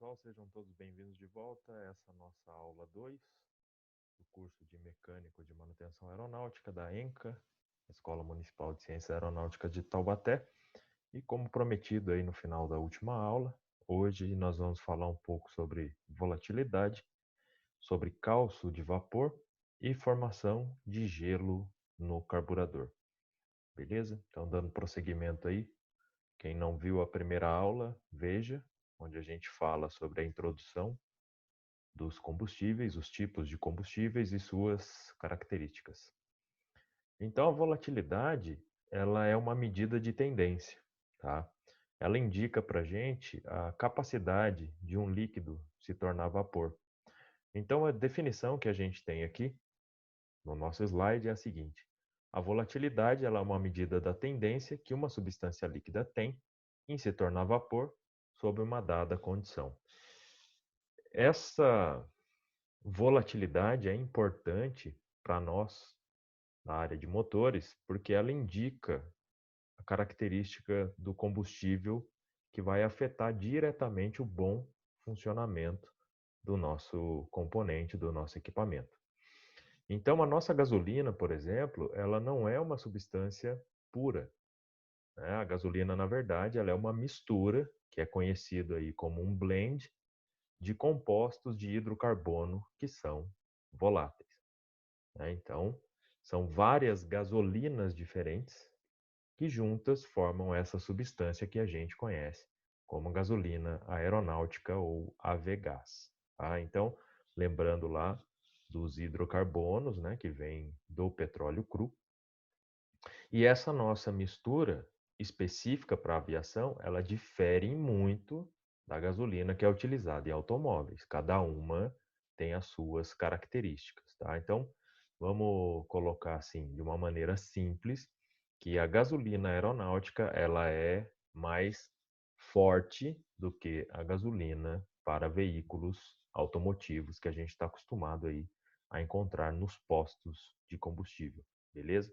pessoal, sejam todos bem-vindos de volta a essa nossa aula 2 do curso de Mecânico de Manutenção Aeronáutica da ENCA, Escola Municipal de Ciências Aeronáuticas de Taubaté. E como prometido aí no final da última aula, hoje nós vamos falar um pouco sobre volatilidade, sobre cálcio de vapor e formação de gelo no carburador. Beleza? Então, dando prosseguimento aí, quem não viu a primeira aula, veja, onde a gente fala sobre a introdução dos combustíveis, os tipos de combustíveis e suas características. Então, a volatilidade, ela é uma medida de tendência, tá? Ela indica para a gente a capacidade de um líquido se tornar vapor. Então, a definição que a gente tem aqui no nosso slide é a seguinte: a volatilidade, ela é uma medida da tendência que uma substância líquida tem em se tornar vapor sob uma dada condição. Essa volatilidade é importante para nós na área de motores, porque ela indica a característica do combustível que vai afetar diretamente o bom funcionamento do nosso componente, do nosso equipamento. Então, a nossa gasolina, por exemplo, ela não é uma substância pura, né? A gasolina, na verdade, ela é uma mistura, que é conhecido aí como um blend, de compostos de hidrocarbono que são voláteis, né? Então, são várias gasolinas diferentes que juntas formam essa substância que a gente conhece como gasolina aeronáutica ou AVGás. Tá? Então, lembrando lá dos hidrocarbonos, né, que vem do petróleo cru. E essa nossa mistura específica para a aviação, ela difere muito da gasolina que é utilizada em automóveis. Cada uma tem as suas características, tá? Então, vamos colocar assim, de uma maneira simples, que a gasolina aeronáutica, ela é mais forte do que a gasolina para veículos automotivos que a gente está acostumado aí a encontrar nos postos de combustível, beleza?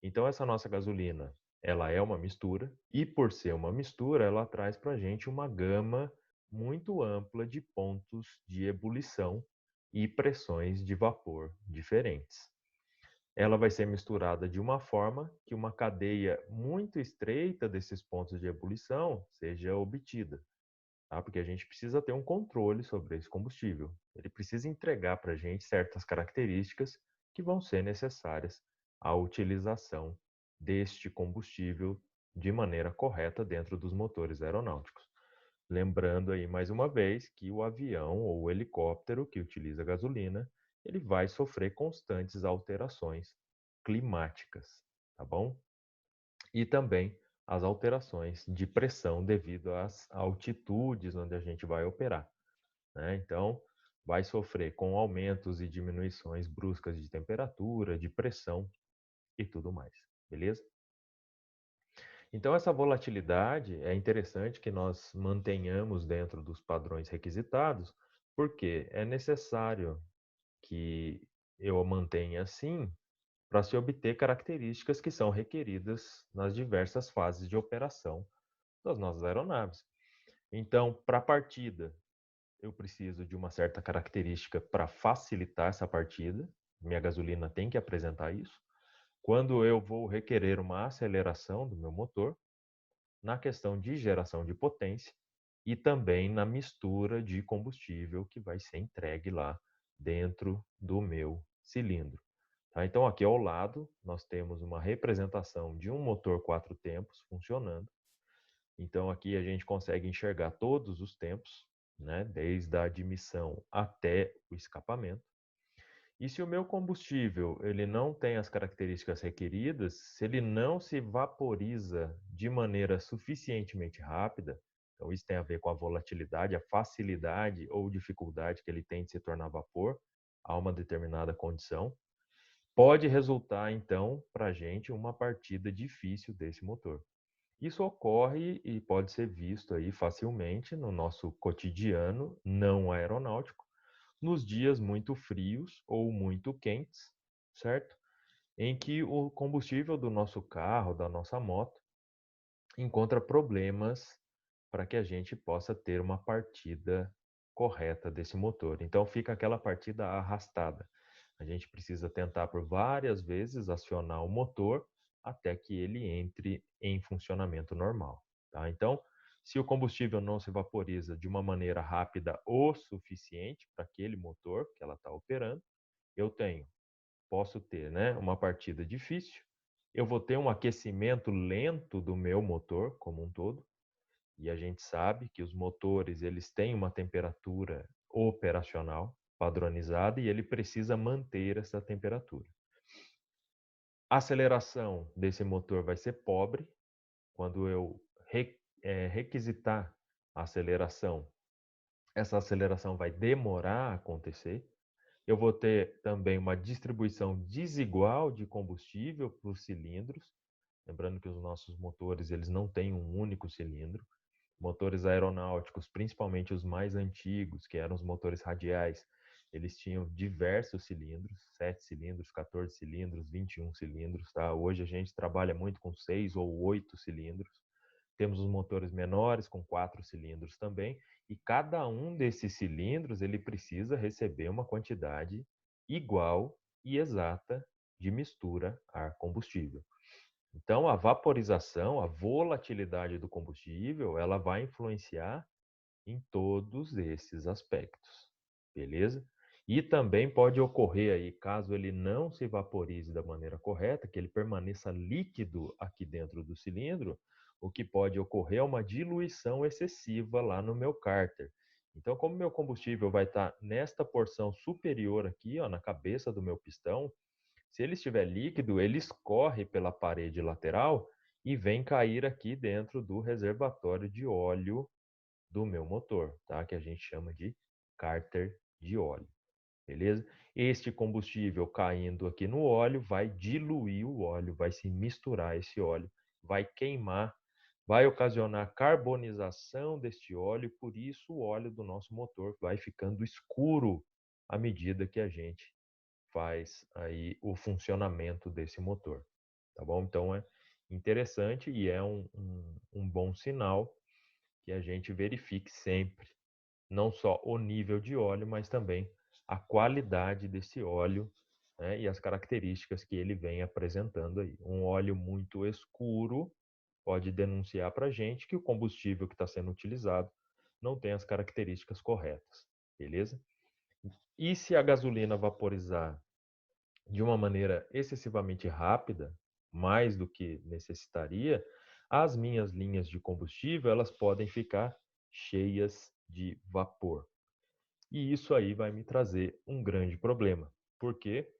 Então essa nossa gasolina, ela é uma mistura e por ser uma mistura, ela traz para a gente uma gama muito ampla de pontos de ebulição e pressões de vapor diferentes. Ela vai ser misturada de uma forma que uma cadeia muito estreita desses pontos de ebulição seja obtida, tá? Porque a gente precisa ter um controle sobre esse combustível. Ele precisa entregar para a gente certas características que vão ser necessárias à utilização deste combustível de maneira correta dentro dos motores aeronáuticos. Lembrando aí mais uma vez que o avião ou o helicóptero que utiliza gasolina, ele vai sofrer constantes alterações climáticas, tá bom? E também as alterações de pressão devido às altitudes onde a gente vai operar, né? Então, vai sofrer com aumentos e diminuições bruscas de temperatura, de pressão e tudo mais, beleza? Então, essa volatilidade é interessante que nós mantenhamos dentro dos padrões requisitados, porque é necessário que eu a mantenha assim para se obter características que são requeridas nas diversas fases de operação das nossas aeronaves. Então, para a partida, eu preciso de uma certa característica para facilitar essa partida. Minha gasolina tem que apresentar isso. Quando eu vou requerer uma aceleração do meu motor, na questão de geração de potência e também na mistura de combustível que vai ser entregue lá dentro do meu cilindro. Tá? Então, aqui ao lado, nós temos uma representação de um motor 4 tempos funcionando. Então, aqui a gente consegue enxergar todos os tempos, né, desde a admissão até o escapamento. E se o meu combustível ele não tem as características requeridas, se ele não se vaporiza de maneira suficientemente rápida, então isso tem a ver com a volatilidade, a facilidade ou dificuldade que ele tem de se tornar vapor a uma determinada condição, pode resultar então para a gente uma partida difícil desse motor. Isso ocorre e pode ser visto aí facilmente no nosso cotidiano não aeronáutico, nos dias muito frios ou muito quentes, certo? Em que o combustível do nosso carro, da nossa moto, encontra problemas para que a gente possa ter uma partida correta desse motor. Então fica aquela partida arrastada. A gente precisa tentar por várias vezes acionar o motor até que ele entre em funcionamento normal, tá? Então, se o combustível não se vaporiza de uma maneira rápida o suficiente para aquele motor que ela está operando, eu posso ter, né, uma partida difícil, eu vou ter um aquecimento lento do meu motor como um todo, e a gente sabe que os motores eles têm uma temperatura operacional padronizada e ele precisa manter essa temperatura. A aceleração desse motor vai ser pobre. Quando eu requisitar a aceleração, essa aceleração vai demorar a acontecer. Eu vou ter também uma distribuição desigual de combustível para os cilindros. Lembrando que os nossos motores eles não têm um único cilindro. Motores aeronáuticos, principalmente os mais antigos, que eram os motores radiais, eles tinham diversos cilindros, 7 cilindros, 14 cilindros, 21 cilindros, tá? Hoje a gente trabalha muito com 6 ou 8 cilindros. Temos os motores menores com 4 cilindros também, e cada um desses cilindros ele precisa receber uma quantidade igual e exata de mistura ar-combustível. Então, a vaporização, a volatilidade do combustível, ela vai influenciar em todos esses aspectos, beleza? E também pode ocorrer aí, caso ele não se vaporize da maneira correta, que ele permaneça líquido aqui dentro do cilindro, o que pode ocorrer é uma diluição excessiva lá no meu cárter. Então, como meu combustível vai estar nesta porção superior aqui, ó, na cabeça do meu pistão, se ele estiver líquido, ele escorre pela parede lateral e vem cair aqui dentro do reservatório de óleo do meu motor, tá? Que a gente chama de cárter de óleo, beleza? Este combustível caindo aqui no óleo vai diluir o óleo, vai se misturar esse óleo, vai queimar, vai ocasionar carbonização deste óleo, por isso o óleo do nosso motor vai ficando escuro à medida que a gente faz aí o funcionamento desse motor, tá bom? Então é interessante e é um bom sinal que a gente verifique sempre, não só o nível de óleo, mas também a qualidade desse óleo, né, e as características que ele vem apresentando aí. Um óleo muito escuro pode denunciar para a gente que o combustível que está sendo utilizado não tem as características corretas, beleza? E se a gasolina vaporizar de uma maneira excessivamente rápida, mais do que necessitaria, as minhas linhas de combustível elas podem ficar cheias de vapor. E isso aí vai me trazer um grande problema. Por quê?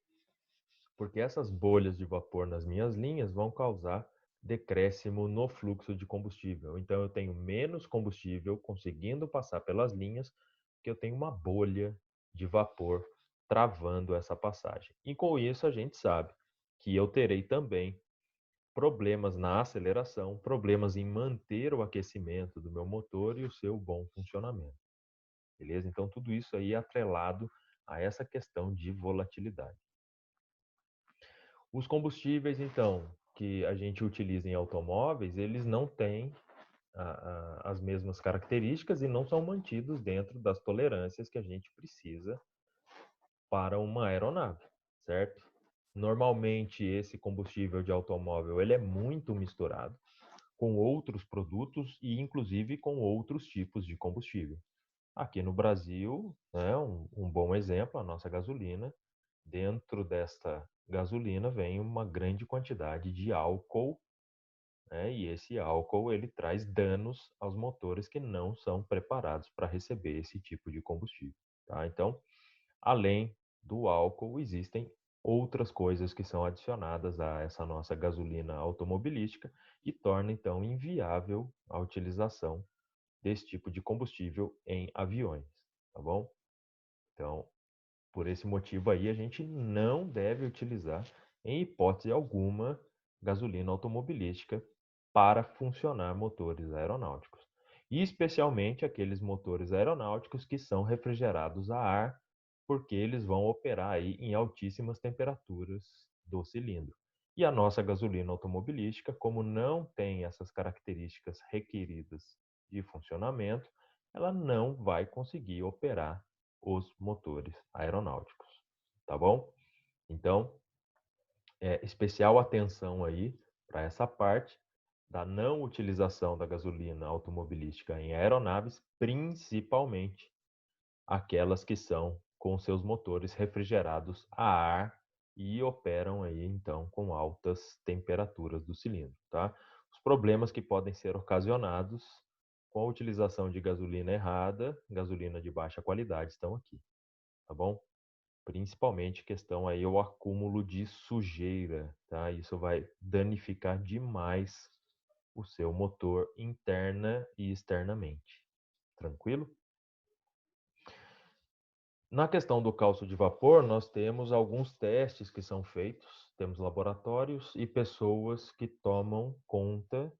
Porque essas bolhas de vapor nas minhas linhas vão causar decréscimo no fluxo de combustível. Então eu tenho menos combustível conseguindo passar pelas linhas, porque eu tenho uma bolha de vapor travando essa passagem. E com isso a gente sabe que eu terei também problemas na aceleração, problemas em manter o aquecimento do meu motor e o seu bom funcionamento. Beleza? Então tudo isso aí é atrelado a essa questão de volatilidade. Os combustíveis, então, que a gente utiliza em automóveis, eles não têm as mesmas características e não são mantidos dentro das tolerâncias que a gente precisa para uma aeronave, certo? Normalmente esse combustível de automóvel ele é muito misturado com outros produtos e inclusive com outros tipos de combustível. Aqui no Brasil, né, um bom exemplo, a nossa gasolina. Dentro desta gasolina vem uma grande quantidade de álcool, né, e esse álcool ele traz danos aos motores que não são preparados para receber esse tipo de combustível. Tá? Então, além do álcool, existem outras coisas que são adicionadas a essa nossa gasolina automobilística e torna então inviável a utilização desse tipo de combustível em aviões, tá bom? Então, por esse motivo aí, a gente não deve utilizar, em hipótese alguma, gasolina automobilística para funcionar motores aeronáuticos. E especialmente aqueles motores aeronáuticos que são refrigerados a ar, porque eles vão operar aí em altíssimas temperaturas do cilindro. E a nossa gasolina automobilística, como não tem essas características requeridas de funcionamento, ela não vai conseguir operar os motores aeronáuticos, tá bom? Então, especial atenção aí para essa parte da não utilização da gasolina automobilística em aeronaves, principalmente aquelas que são com seus motores refrigerados a ar e operam aí então com altas temperaturas do cilindro, tá? Os problemas que podem ser ocasionados com a utilização de gasolina errada, gasolina de baixa qualidade estão aqui, tá bom? Principalmente questão aí o acúmulo de sujeira, tá? Isso vai danificar demais o seu motor interna e externamente. Tranquilo? Na questão do cálcio de vapor, nós temos alguns testes que são feitos, temos laboratórios e pessoas que tomam conta,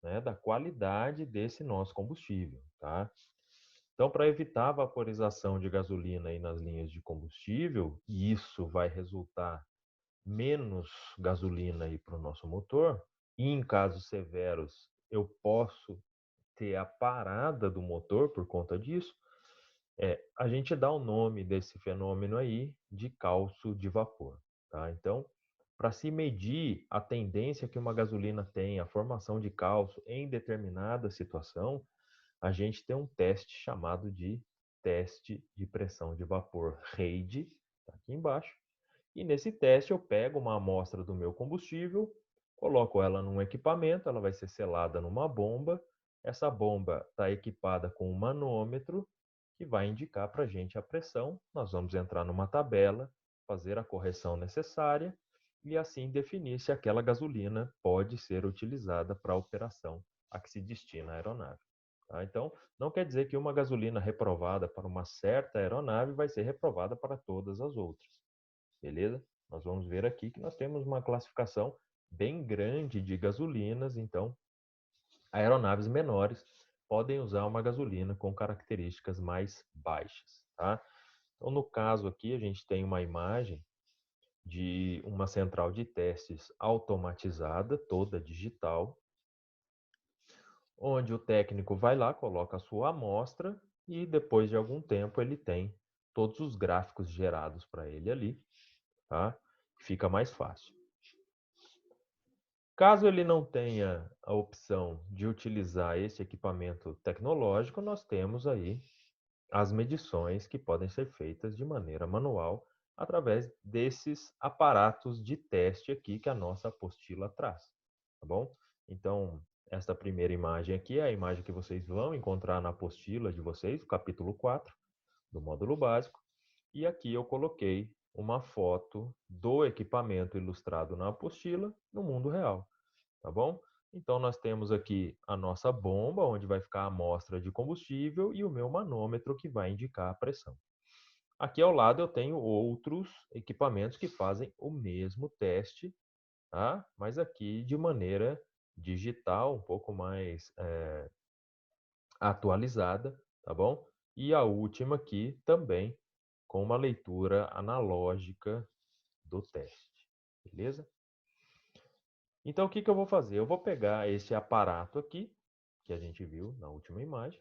né, da qualidade desse nosso combustível, tá? Então, para evitar a vaporização de gasolina aí nas linhas de combustível, e isso vai resultar menos gasolina aí para o nosso motor, e em casos severos eu posso ter a parada do motor por conta disso, a gente dá o nome desse fenômeno aí de cálcio de vapor, tá? Então, para se medir a tendência que uma gasolina tem, a formação de cálcio em determinada situação, a gente tem um teste chamado de teste de pressão de vapor RAID, tá aqui embaixo. E nesse teste eu pego uma amostra do meu combustível, coloco ela num equipamento, ela vai ser selada numa bomba. Essa bomba está equipada com um manômetro que vai indicar para a gente a pressão. Nós vamos entrar numa tabela, fazer a correção necessária e assim definir se aquela gasolina pode ser utilizada para a operação a que se destina a aeronave. Tá? Então, não quer dizer que uma gasolina reprovada para uma certa aeronave vai ser reprovada para todas as outras. Beleza? Nós vamos ver aqui que nós temos uma classificação bem grande de gasolinas, então aeronaves menores podem usar uma gasolina com características mais baixas, tá? Então, no caso aqui, a gente tem uma imagem de uma central de testes automatizada, toda digital, onde o técnico vai lá, coloca a sua amostra e depois de algum tempo ele tem todos os gráficos gerados para ele ali, tá? Fica mais fácil. Caso ele não tenha a opção de utilizar esse equipamento tecnológico, nós temos aí as medições que podem ser feitas de maneira manual através desses aparatos de teste aqui que a nossa apostila traz, tá bom? Então, esta primeira imagem aqui é a imagem que vocês vão encontrar na apostila de vocês, o capítulo 4 do módulo básico, e aqui eu coloquei uma foto do equipamento ilustrado na apostila no mundo real. Tá bom? Então, nós temos aqui a nossa bomba, onde vai ficar a amostra de combustível, e o meu manômetro, que vai indicar a pressão. Aqui ao lado eu tenho outros equipamentos que fazem o mesmo teste, tá? Mas aqui de maneira digital, um pouco mais atualizada, tá bom? E a última aqui também com uma leitura analógica do teste, beleza? Então, o que que eu vou fazer? Eu vou pegar esse aparato aqui, que a gente viu na última imagem,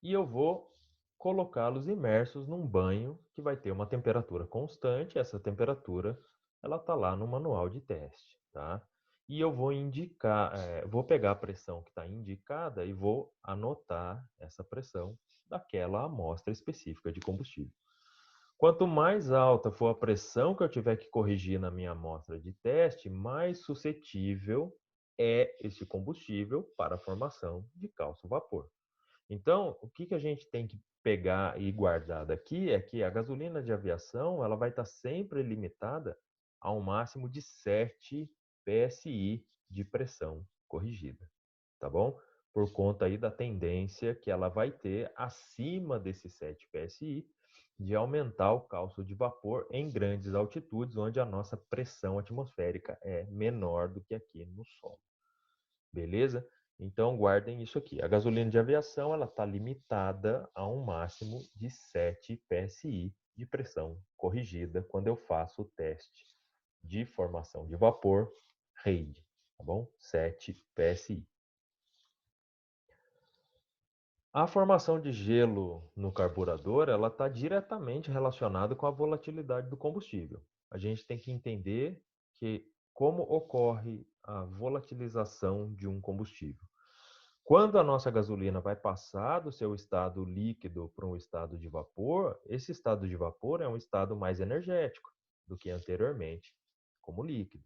e eu vou colocá-los imersos num banho que vai ter uma temperatura constante. Essa temperatura, ela está lá no manual de teste, tá? E eu vou indicar, vou pegar a pressão que está indicada e vou anotar essa pressão daquela amostra específica de combustível. Quanto mais alta for a pressão que eu tiver que corrigir na minha amostra de teste, mais suscetível é esse combustível para a formação de cálcio vapor. Então, o que que a gente tem que pegar e guardar daqui é que a gasolina de aviação ela vai estar sempre limitada a um máximo de 7 PSI de pressão corrigida, tá bom? Por conta aí da tendência que ela vai ter acima desses 7 PSI de aumentar o cálcio de vapor em grandes altitudes, onde a nossa pressão atmosférica é menor do que aqui no solo. Beleza? Então, guardem isso aqui. A gasolina de aviação ela está limitada a um máximo de 7 PSI de pressão corrigida quando eu faço o teste de formação de vapor RAID, tá bom? 7 PSI. A formação de gelo no carburador, ela está diretamente relacionada com a volatilidade do combustível. A gente tem que entender que como ocorre a volatilização de um combustível. Quando a nossa gasolina vai passar do seu estado líquido para um estado de vapor, esse estado de vapor é um estado mais energético do que anteriormente, como líquido.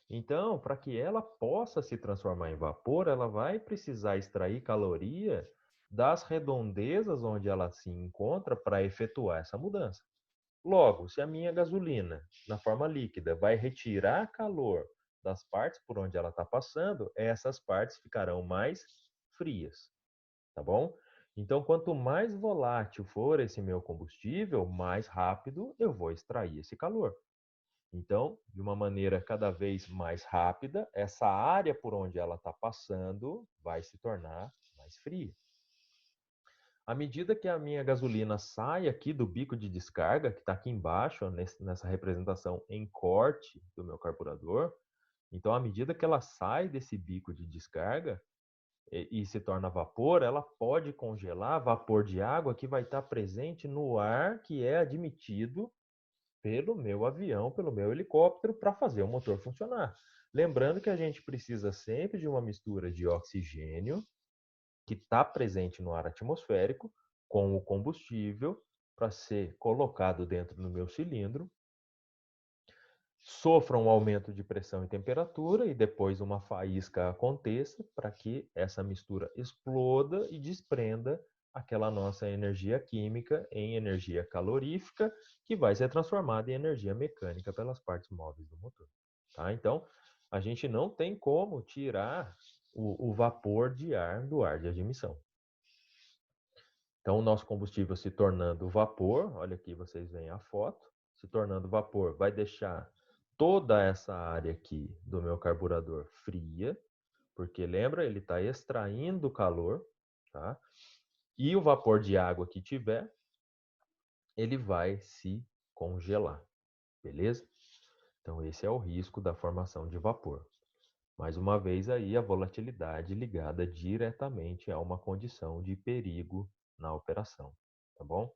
Então, para que ela possa se transformar em vapor, ela vai precisar extrair caloria das redondezas onde ela se encontra para efetuar essa mudança. Logo, se a minha gasolina, na forma líquida, vai retirar calor das partes por onde ela está passando, essas partes ficarão mais frias, tá bom? Então, quanto mais volátil for esse meu combustível, mais rápido eu vou extrair esse calor. Então, de uma maneira cada vez mais rápida, essa área por onde ela está passando vai se tornar mais fria. À medida que a minha gasolina sai aqui do bico de descarga, que está aqui embaixo, nessa representação em corte do meu carburador, então, à medida que ela sai desse bico de descarga e se torna vapor, ela pode congelar vapor de água que vai estar presente no ar que é admitido pelo meu avião, pelo meu helicóptero, para fazer o motor funcionar. Lembrando que a gente precisa sempre de uma mistura de oxigênio, que está presente no ar atmosférico, com o combustível, para ser colocado dentro do meu cilindro, sofra um aumento de pressão e temperatura e depois uma faísca aconteça para que essa mistura exploda e desprenda aquela nossa energia química em energia calorífica, que vai ser transformada em energia mecânica pelas partes móveis do motor. Tá? Então, a gente não tem como tirar o vapor de ar do ar de admissão. Então, o nosso combustível se tornando vapor, olha aqui vocês veem a foto, se tornando vapor, vai deixar toda essa área aqui do meu carburador fria, porque lembra, ele está extraindo calor, tá? E o vapor de água que tiver, ele vai se congelar, beleza? Então, esse é o risco da formação de vapor. Mais uma vez aí, a volatilidade ligada diretamente a uma condição de perigo na operação, tá bom?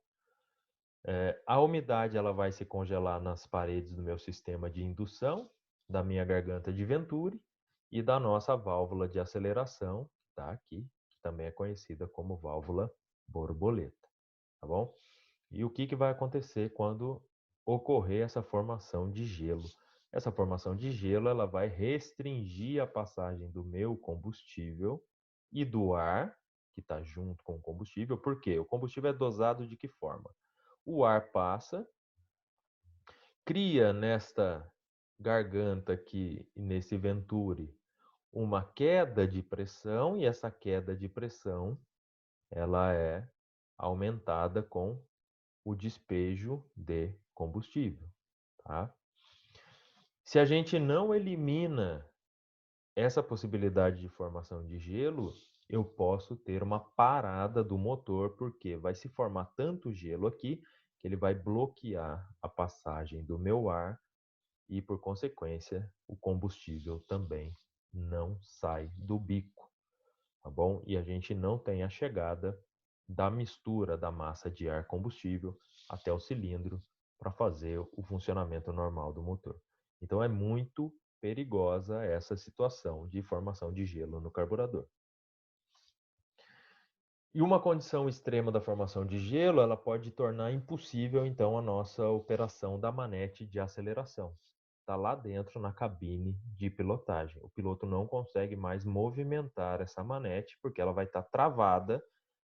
A umidade ela vai se congelar nas paredes do meu sistema de indução, da minha garganta de Venturi e da nossa válvula de aceleração, que está aqui, que também é conhecida como válvula borboleta, tá bom? E o que vai acontecer quando ocorrer essa formação de gelo? Essa formação de gelo ela vai restringir a passagem do meu combustível e do ar, que está junto com o combustível. Por quê? O combustível é dosado de que forma? O ar passa, cria nesta garganta aqui, nesse venturi, uma queda de pressão, e essa queda de pressão ela é aumentada com o despejo de combustível, tá? Se a gente não elimina essa possibilidade de formação de gelo, eu posso ter uma parada do motor, porque vai se formar tanto gelo aqui que ele vai bloquear a passagem do meu ar e, por consequência, o combustível também não sai do bico, tá bom? E a gente não tem a chegada da mistura da massa de ar combustível até o cilindro para fazer o funcionamento normal do motor. Então é muito perigosa essa situação de formação de gelo no carburador. E uma condição extrema da formação de gelo, ela pode tornar impossível então a nossa operação da manete de aceleração. Está lá dentro na cabine de pilotagem. O piloto não consegue mais movimentar essa manete porque ela vai estar travada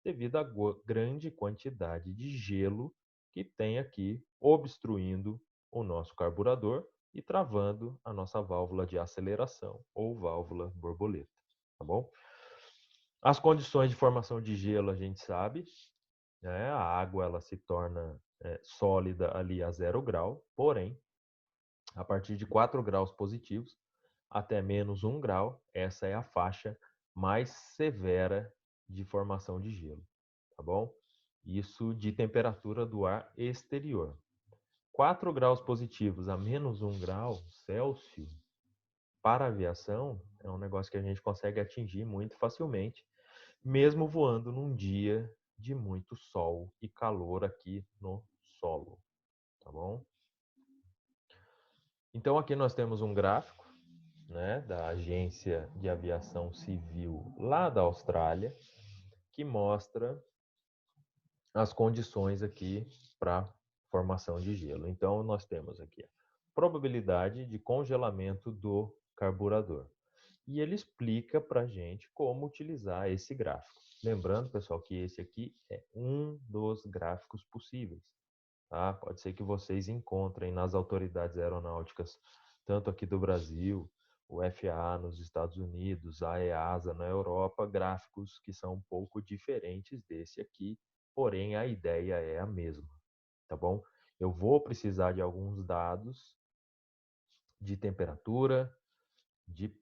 devido à grande quantidade de gelo que tem aqui obstruindo o nosso carburador e travando a nossa válvula de aceleração ou válvula borboleta, tá bom? As condições de formação de gelo a gente sabe, né? A água ela se torna sólida ali a 0 grau, porém, a partir de 4 graus positivos até menos 1 grau, essa é a faixa mais severa de formação de gelo, tá bom? Isso de temperatura do ar exterior. 4 graus positivos a menos 1 grau Celsius para a aviação é um negócio que a gente consegue atingir muito facilmente mesmo voando num dia de muito sol e calor aqui no solo, tá bom? Então aqui nós temos um gráfico, né, da Agência de Aviação Civil lá da Austrália, que mostra as condições aqui para formação de gelo. Então nós temos aqui a probabilidade de congelamento do carburador. E ele explica para a gente como utilizar esse gráfico. Lembrando, pessoal, que esse aqui é um dos gráficos possíveis. Tá? Pode ser que vocês encontrem nas autoridades aeronáuticas, tanto aqui do Brasil, o FAA nos Estados Unidos, a EASA na Europa, gráficos que são um pouco diferentes desse aqui, porém a ideia é a mesma, tá bom? Eu vou precisar de alguns dados de temperatura, de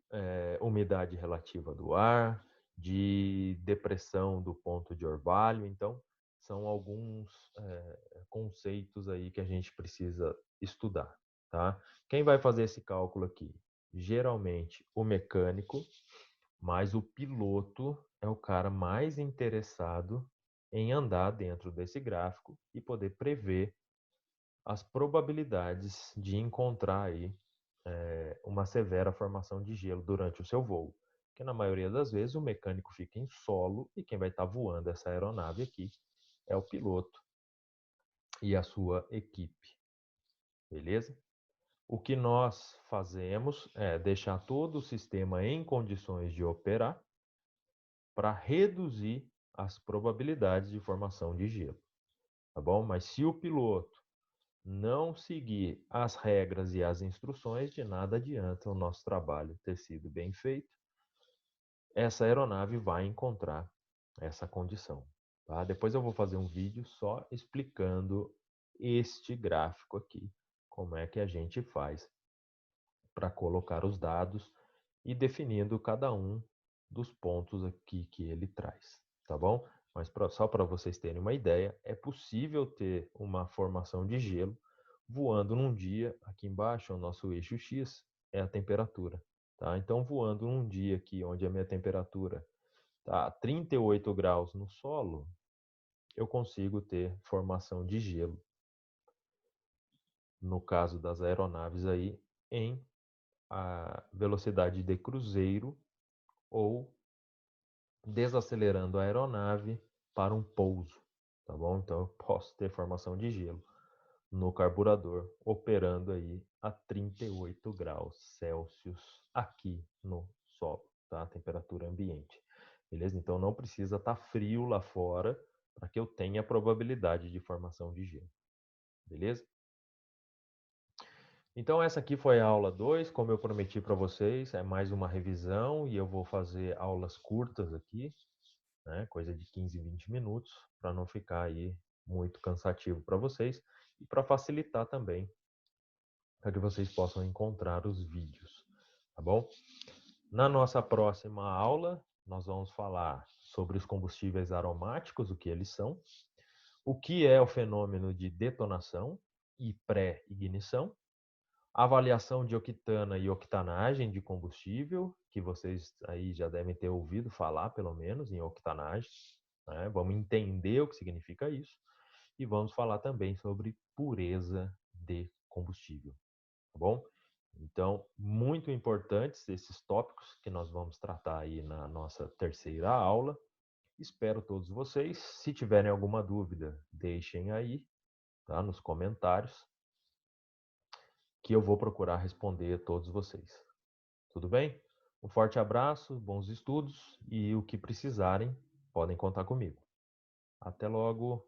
umidade relativa do ar, de depressão do ponto de orvalho. Então, são alguns conceitos aí que a gente precisa estudar, tá? Quem vai fazer esse cálculo aqui? Geralmente o mecânico, mas o piloto é o cara mais interessado em andar dentro desse gráfico e poder prever as probabilidades de encontrar aí uma severa formação de gelo durante o seu voo. Porque na maioria das vezes o mecânico fica em solo e quem vai estar voando essa aeronave aqui é o piloto e a sua equipe, beleza? O que nós fazemos é deixar todo o sistema em condições de operar para reduzir as probabilidades de formação de gelo, tá bom? Mas se o piloto não seguir as regras e as instruções, de nada adianta o nosso trabalho ter sido bem feito. Essa aeronave vai encontrar essa condição, tá? Depois eu vou fazer um vídeo só explicando este gráfico aqui, como é que a gente faz para colocar os dados e definindo cada um dos pontos aqui que ele traz, tá bom? Mas só para vocês terem uma ideia, é possível ter uma formação de gelo voando num dia. Aqui embaixo, o nosso eixo X é a temperatura, tá? Então, voando num dia aqui onde a minha temperatura tá 38 graus no solo, eu consigo ter formação de gelo, no caso das aeronaves aí, em a velocidade de cruzeiro ou desacelerando a aeronave para um pouso, tá bom? Então eu posso ter formação de gelo no carburador operando aí a 38 graus Celsius aqui no solo, tá? Temperatura ambiente. Beleza? Então não precisa estar frio lá fora para que eu tenha a probabilidade de formação de gelo. Beleza? Então essa aqui foi a aula 2, como eu prometi para vocês, é mais uma revisão e eu vou fazer aulas curtas aqui, né? Coisa de 15, 20 minutos, para não ficar aí muito cansativo para vocês e para facilitar também, para que vocês possam encontrar os vídeos, tá bom? Na nossa próxima aula, nós vamos falar sobre os combustíveis aromáticos, o que eles são, o que é o fenômeno de detonação e pré-ignição, avaliação de octana e octanagem de combustível, que vocês aí já devem ter ouvido falar, pelo menos, em octanagem, né? Vamos entender o que significa isso e vamos falar também sobre pureza de combustível, tá bom? Então, muito importantes esses tópicos que nós vamos tratar aí na nossa terceira aula. Espero todos vocês. Se tiverem alguma dúvida, deixem aí, tá, nos comentários, que eu vou procurar responder a todos vocês. Tudo bem? Um forte abraço, bons estudos e o que precisarem, podem contar comigo. Até logo!